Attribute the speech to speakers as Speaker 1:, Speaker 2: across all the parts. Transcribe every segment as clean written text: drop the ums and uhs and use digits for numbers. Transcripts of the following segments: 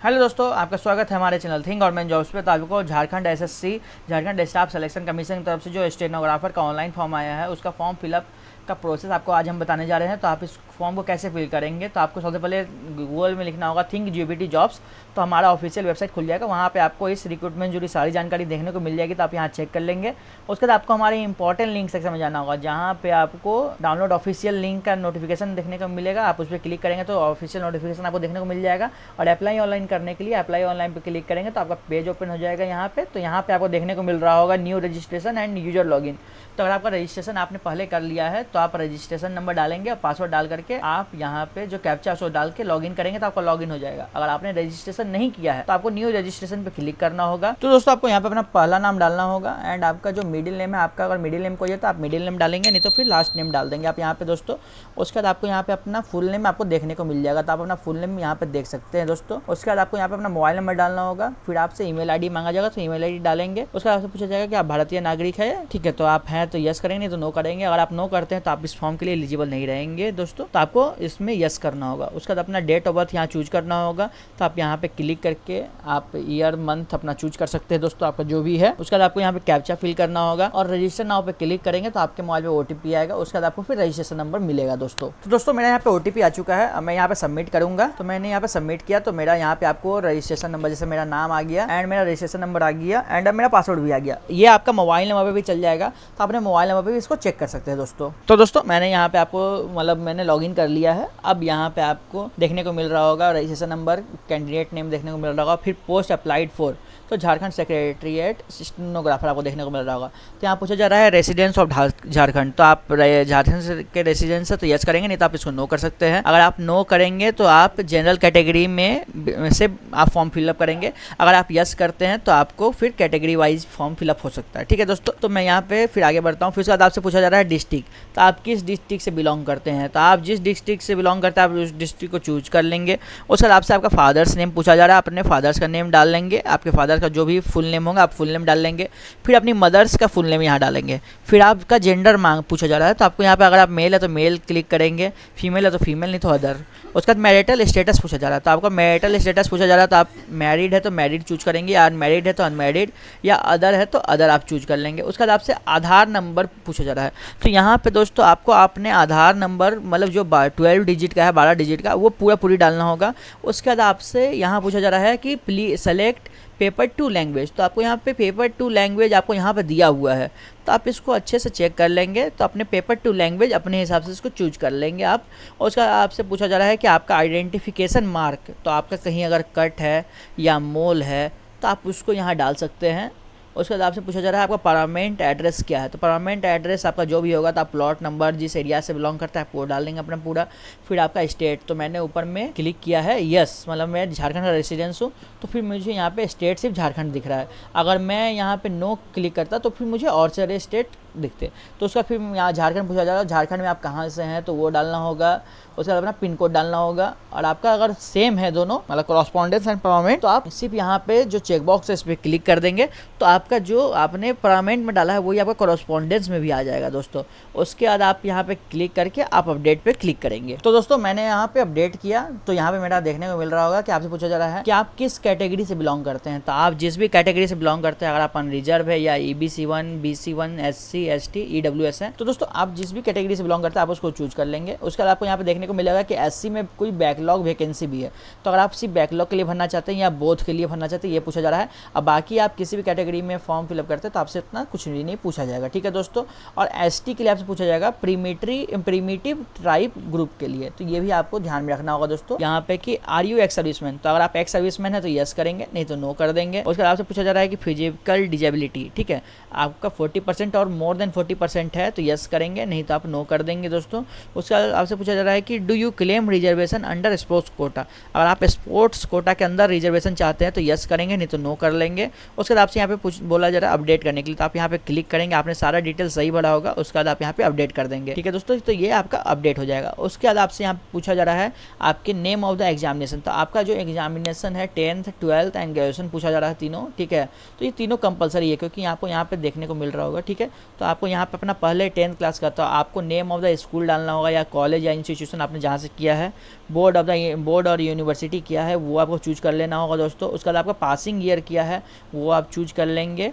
Speaker 1: Hello दोस्तों, आपका स्वागत है हमारे चैनल थिंक गवर्नमेंट जॉब्स पे। तो आपको Jharkhand SSC Jharkhand staff selection commission की तरफ से जो स्टेनोग्राफर का ऑनलाइन फॉर्म आया है उसका फॉर्म फिलअप का प्रोसेस आपको आज हम बताने जा रहे हैं। तो आप इस फॉर्म को कैसे फिल करेंगे, तो आपको सबसे पहले गूगल में लिखना होगा थिंक जीबीटी जॉब्स। तो हमारा ऑफिशियल वेबसाइट खुल जाएगा, वहाँ पे आपको इस रिक्रूटमेंट जुड़ी सारी जानकारी देखने को मिल जाएगी। तो आप यहाँ चेक कर लेंगे। उसके बाद आपको हमारे इंपॉर्टेंट लिंक सेक्शन में जाना होगा, जहाँ पे आपको डाउनलोड ऑफिशियल लिंक का नोटिफिकेशन देखने को मिलेगा। आप उस पर क्लिक करेंगे तो ऑफिशियल नोटिफिकेशन आपको देखने को मिल जाएगा। और अप्लाई ऑनलाइन करने के लिए अप्लाई ऑनलाइन पे क्लिक करेंगे तो आपका पेज ओपन हो जाएगा यहाँ पे। तो यहाँ पे आपको देखने को मिल रहा होगा new registration and user login. तो अगर आपका रजिस्ट्रेशन आपने पहले कर लिया है तो आप रजिस्ट्रेशन नंबर डालेंगे और पासवर्ड डाल करके आप यहाँ पे जो कैप्चा उसको डाल के लॉगिन करेंगे तो आपका लॉगिन हो जाएगा। अगर आपने रजिस्ट्रेशन नहीं किया है तो आपको न्यू रजिस्ट्रेशन पे क्लिक करना होगा। तो दोस्तों आपको यहाँ पे अपना पहला नाम डालना होगा एंड आपका जो मिडिल नेम है, आपका अगर मिडिल नेम कोई है तो आप मिडिल नेम डालेंगे, नहीं तो फिर लास्ट नेम डाल देंगे आप यहाँ पे दोस्तों। उसके बाद आपको यहाँ पे अपना फुल नेम आपको देखने को मिल जाएगा, तो आप अपना फुल नेम यहाँ पे देख सकते हैं दोस्तों। उसके बाद आपको यहाँ पे अपना मोबाइल नंबर डालना होगा, फिर आपसे ईमेल आईडी मांगा जाएगा तो ईमेल आईडी डालेंगे। उसके बाद आपसे पूछा जाएगा कि आप भारतीय नागरिक है, ठीक है, तो आप हैं तो यस करेंगे, नहीं तो नो करेंगे। अगर आप नो करते हैं तो आप इस फॉर्म के लिए एलिजिबल नहीं रहेंगे दोस्तों, तो आपको इसमें यस करना होगा। उसके बाद अपना डेट ऑफ बर्थ यहाँ चूज करना होगा, तो आप यहाँ पे क्लिक करके आप ईयर मंथ अपना चूज कर सकते हैं दोस्तों, आपका जो भी है। उसके बाद आपको यहाँ पे कैप्चा फिल करना होगा और रजिस्टर नाउ पे क्लिक करेंगे तो आपके मोबाइल पे ओटीपी आएगा। उसके बाद आपको फिर रजिस्ट्रेशन नंबर मिलेगा दोस्तों। तो दोस्तों मेरा यहाँ पे ओटीपी आ चुका है, अब मैं यहाँ पे सबमिट करूंगा। तो मैंने यहाँ पे सबमिट किया तो मेरा यहाँ पे आपको रजिस्ट्रेशन नंबर, जैसे मेरा नाम आ गया एंड मेरा रजिस्ट्रेशन नंबर आ गया एंड मेरा पासवर्ड भी आ गया। ये आपका मोबाइल नंबर पे भी चल जाएगा, तो अपने मोबाइल नंबर पे भी इसको चेक कर सकते हैं दोस्तों। तो दोस्तों मैंने यहाँ पे आपको मैंने लॉगिन कर लिया है। अब यहाँ पे आपको देखने को मिल रहा होगा रजिस्ट्रेशन नंबर, कैंडिडेट नेम देखने को मिल रहा होगा, फिर पोस्ट अप्लाइड फॉर तो झारखंड सेक्रेटरीट स्टेनोग्राफर आपको देखने को मिल रहा होगा। तो यहाँ पूछा जा रहा है रेसिडेंस ऑफ झारखंड, तो आप झारखंड के रेसिडेंस है तो यस करेंगे, नहीं तो आप इसको नो कर सकते हैं। अगर आप नो करेंगे तो आप जनरल कैटेगरी में से आप फॉर्म फिलअप करेंगे। अगर आप यस करते हैं तो आपको फिर कैटेगरी वाइज फॉर्म फिलअप हो सकता है, ठीक है दोस्तों। तो मैं यहाँ पे फिर आगे बढ़ता हूँ। फिर उसके बाद आपसे पूछा जा रहा है डिस्ट्रिक्ट, तो आप किस डिस्ट्रिक्ट से बिलोंग करते हैं। तो आप जिस डिस्ट्रिक्ट से बिलोंग करते हैं आप उस डिस्ट्रिक्ट को चूज कर लेंगे। उसके बाद आपसे आपका फादर्स नेम पूछा जा रहा है, अपने फादर्स का नेम डाल लेंगे। आपके फादर का जो भी फुल नेम होगा आप फुल नेम डाल लेंगे। फिर अपनी मदर्स का फुल नेम यहाँ डालेंगे। फिर आपका जेंडर पूछा जा रहा है, तो आपको यहाँ पे अगर आप मेल है तो मेल क्लिक करेंगे, फीमेल है तो फीमेल, नहीं तो अदर। उसके बाद मैरिटल स्टेटस पूछा जा रहा है, तो आपका मैरिटल स्टेटस पूछा जा रहा है, तो आप मैरिड है तो मैरिड चूज करेंगे, या अनमैरिड है तो अनमैरिड, या अदर है तो अदर आप चूज कर लेंगे। उसके बाद आपसे आधार नंबर पूछा जा रहा है, तो यहाँ पे दोस्तों आपको अपने आधार नंबर जो 12 डिजिट का है, 12 डिजिट का, वो पूरी डालना होगा। उसके बाद आपसे यहाँ पूछा जा रहा है कि please select paper two language, तो आपको यहाँ पे पेपर टू लैंग्वेज आपको यहाँ पे दिया हुआ है, तो आप इसको अच्छे से चेक कर लेंगे। तो अपने पेपर टू लैंग्वेज अपने हिसाब से इसको चूज कर लेंगे आप। और उसका आपसे पूछा जा रहा है कि आपका आइडेंटिफिकेशन मार्क, तो आपका कहीं अगर कट है या मोल है तो आप उसको यहाँ डाल सकते हैं। उसके बाद आपसे पूछा जा रहा है आपका परमानेंट एड्रेस क्या है, तो परमानेंट एड्रेस आपका जो भी होगा, तो आप प्लॉट नंबर जिस एरिया से बिलोंग करता है वो डाल देंगे अपना पूरा। फिर आपका स्टेट, तो मैंने ऊपर में क्लिक किया है यस, मैं झारखंड का रेसिडेंस हूँ, तो फिर मुझे यहाँ पे स्टेट सिर्फ झारखंड दिख रहा है। अगर मैं यहाँ पे नो क्लिक करता तो फिर मुझे और सारे स्टेट दिखते, तो उसका फिर यहाँ झारखंड पूछा जा रहा है, झारखंड में आप कहाँ से हैं तो वो डालना होगा। उसके बाद अपना पिन कोड डालना होगा। और आपका अगर सेम है दोनों, कॉरस्पॉन्डेंस एंड परमानेंट, तो आप सिर्फ यहाँ पे जो चेकबॉक्स है इस पर क्लिक कर देंगे, तो आपका जो आपने परमानेंट में डाला है वही आपका कॉरस्पॉन्डेंस में भी आ जाएगा दोस्तों। उसके बाद आप यहाँ पे क्लिक करके आप अपडेट पे क्लिक करेंगे। तो दोस्तों मैंने यहाँ पे अपडेट किया, तो यहाँ पे मेरा देखने को मिल रहा होगा कि आपसे पूछा जा रहा है कि आप किस कैटेगरी से बिलोंग करते हैं। तो आप जिस भी कैटेगरी से बिलोंग करते हैं, अगर आप अनरिजर्व है या EBC1, BC1, SC, ST, EWS है, तो दोस्तों आप जिस भी कैटेगरी से बिलोंग करते हैं आप उसको चूज कर लेंगे। उसके बाद आपको यहाँ पे देखने को मिलेगा कि SC में कोई बैकलॉग वैकेंसी भी है, तो अगर आप सिर्फ बैकलॉग के लिए भरना चाहते हैं या बोथ के लिए भरना चाहते हैं ये पूछा जा रहा है। अब बाकी आप किसी भी कैटेगरी में फॉर्म फिलअप करते हैं तो आपसे इतना कुछ भी नहीं पूछा जाएगा, ठीक है दोस्तों। और ST के लिए आपसे पूछा जाएगा प्रीमिटिव ट्राइब ग्रुप के लिए, तो ये भी आपको ध्यान में रखना होगा दोस्तों यहाँ पे कि आर यू एक्स सर्विसमैन, तो अगर आप एक्स सर्विसमैन है तो यस करेंगे, नहीं तो नो कर देंगे। उसके बाद आपसे पूछा जा रहा है कि फिजिकल डिजेबिलिटी, ठीक है, आपका 40% और मोर देन 40% है तो यस करेंगे, नहीं तो आप नो कर देंगे दोस्तों। उसके बाद आपसे पूछा जा रहा है कि do you claim reservation under sports quota, अगर आप स्पोर्ट्स कोटा के अंदर रिजर्वेशन चाहते हैं तो यस करेंगे, नहीं तो नो कर लेंगे। उसके बाद आपसे यहाँ पे बोला जा रहा है अपडेट करने के लिए, तो आप यहाँ पे क्लिक करेंगे, आपने सारा डिटेल सही भरा होगा, उसके बाद आप यहाँ पे अपडेट कर देंगे, ठीक है दोस्तों। तो ये आपका अपडेट हो जाएगा। उसके बाद आपसे यहाँ पूछा जा रहा है आपके नेम ऑफ द एग्जामिनेशन, तो आपका जो एग्जामिनेशन है 10th 12th एंड ग्रेजुएशन पूछा जा रहा है तीनों, ठीक है। तो ये तीनों कंपलसरी है क्योंकि आपको यहाँ पे देखने को मिल रहा होगा, ठीक है। तो तो आपको यहाँ पे अपना पहले 10th क्लास का, तो आपको नेम ऑफ द स्कूल डालना होगा या कॉलेज या इंस्टीट्यूशन आपने जहाँ से किया है, बोर्ड और यूनिवर्सिटी किया है वो आपको चूज कर लेना होगा दोस्तों। उसके बाद आपका पासिंग ईयर किया है वो आप चूज कर लेंगे।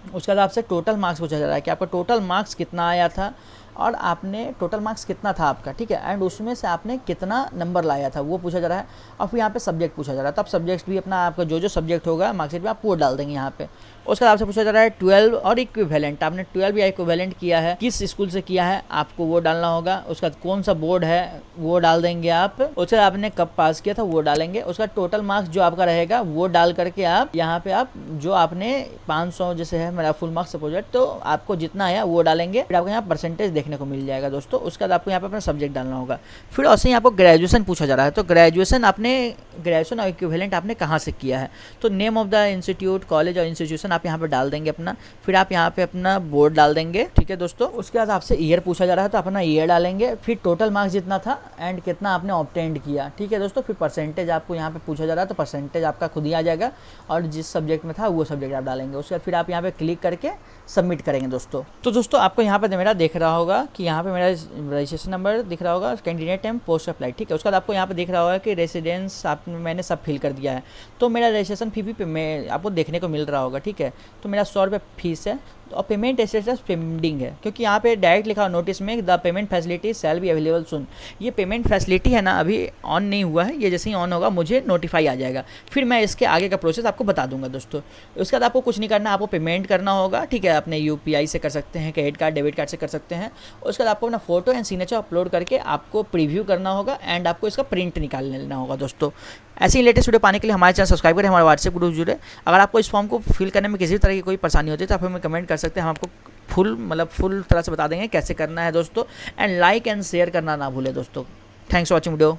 Speaker 1: उसके बाद आपसे टोटल मार्क्स पूछा जा रहा है कि आपका टोटल मार्क्स कितना आया था और आपने टोटल मार्क्स कितना था आपका, ठीक है, एंड उसमें से आपने कितना नंबर लाया था वो पूछा जा रहा है। और फिर यहाँ पे सब्जेक्ट पूछा जा रहा है, तो आप सब्जेक्ट भी अपना आपका जो सब्जेक्ट होगा मार्क्सिट में आप वो डाल देंगे यहाँ पे। उसके बाद आपसे पूछा जा रहा है 12 और इक्विवेलेंट, आपने 12 या इक्विवेलेंट किया है किस स्कूल से किया है आपको वो डालना होगा। उसके बाद कौन सा बोर्ड है वो डाल देंगे आप। उसके बाद आपने कब पास किया था वो डालेंगे। उसका टोटल मार्क्स जो आपका रहेगा वो डाल करके आप यहाँ पे आप जो आपने 500 जैसे है मेरा फुल मार्क्स सपोज, तो आपको जितना आया वो डालेंगे। फिर आपको यहाँ परसेंटेज देखने को मिल जाएगा दोस्तों। उसके बाद आपको यहाँ पे अपना सब्जेक्ट डालना होगा। फिर ऐसे ही आपको ग्रेजुएशन पूछा जा रहा है, तो ग्रेजुएशन और इक्विवेलेंट आपने कहाँ से किया है, तो name of the institute, college और इंस्टीट्यूशन आप यहाँ पे डाल देंगे अपना। फिर आप यहाँ पे अपना बोर्ड डाल देंगे, ठीक है दोस्तों। उसके बाद आपसे ईयर पूछा जा रहा है, तो अपना ईयर डालेंगे। फिर टोटल मार्क्स जितना था एंड कितना आपने ऑब्टेंड किया, ठीक है दोस्तों। फिर परसेंटेज आपको यहाँ पे पूछा जा रहा है, तो परसेंटेज आपका खुद ही आ जाएगा और जिस सब्जेक्ट में था वो सब्जेक्ट आप डालेंगे। उसके बाद फिर आप यहाँ पे क्लिक करके सबमिट करेंगे दोस्तों। तो दोस्तों आपको यहाँ पे मेरा देख रहा होगा कि यहाँ पे मेरा रजिस्ट्रेशन नंबर दिख रहा होगा, कैंडिडेट नेम, पोस्ट अप्लाई, ठीक है। उसके बाद आपको यहाँ पे दिख रहा होगा कि रेसिडेंस मैंने सब फिल कर दिया है। तो मेरा रजिस्ट्रेशन फी भी मैं आपको देखने को मिल रहा होगा, ठीक है। तो मेरा 100 रुपये फीस है और पेमेंट स्टेटस पेंडिंग है, क्योंकि यहाँ पे डायरेक्ट लिखा हुआ नोटिस में the payment facility shall be available सुन। ये पेमेंट फैसिलिटी है ना अभी ऑन नहीं हुआ है, ये जैसे ही ऑन होगा मुझे नोटिफाई आ जाएगा, फिर मैं इसके आगे का प्रोसेस आपको बता दूंगा दोस्तों। उसके बाद आपको कुछ नहीं करना, आपको पेमेंट करना होगा, ठीक है। अपने UPI से कर सकते हैं, क्रेडिट कार्ड, डेबिट कार्ड से कर सकते हैं। उसके बाद आपको अपना फोटो एंड सिग्नेचर अपलोड करके आपको प्रीव्यू करना होगा एंड आपको इसका प्रिंट निकाल लेना होगा दोस्तों। ऐसे ही लेटेस्ट वीडियो पाने के लिए हमारे चैनल सब्सक्राइब करें, हमारे व्हाट्सएप ग्रुप जुड़े। अगर आपको इस फॉर्म को फिल करने में किसी भी तरह की कोई परेशानी होती है तो आप हमें कमेंट कर सकते हैं, हम आपको फुल तरह से बता देंगे कैसे करना है दोस्तों। एंड लाइक एंड शेयर करना ना भूलें दोस्तों। Thanks for watching video.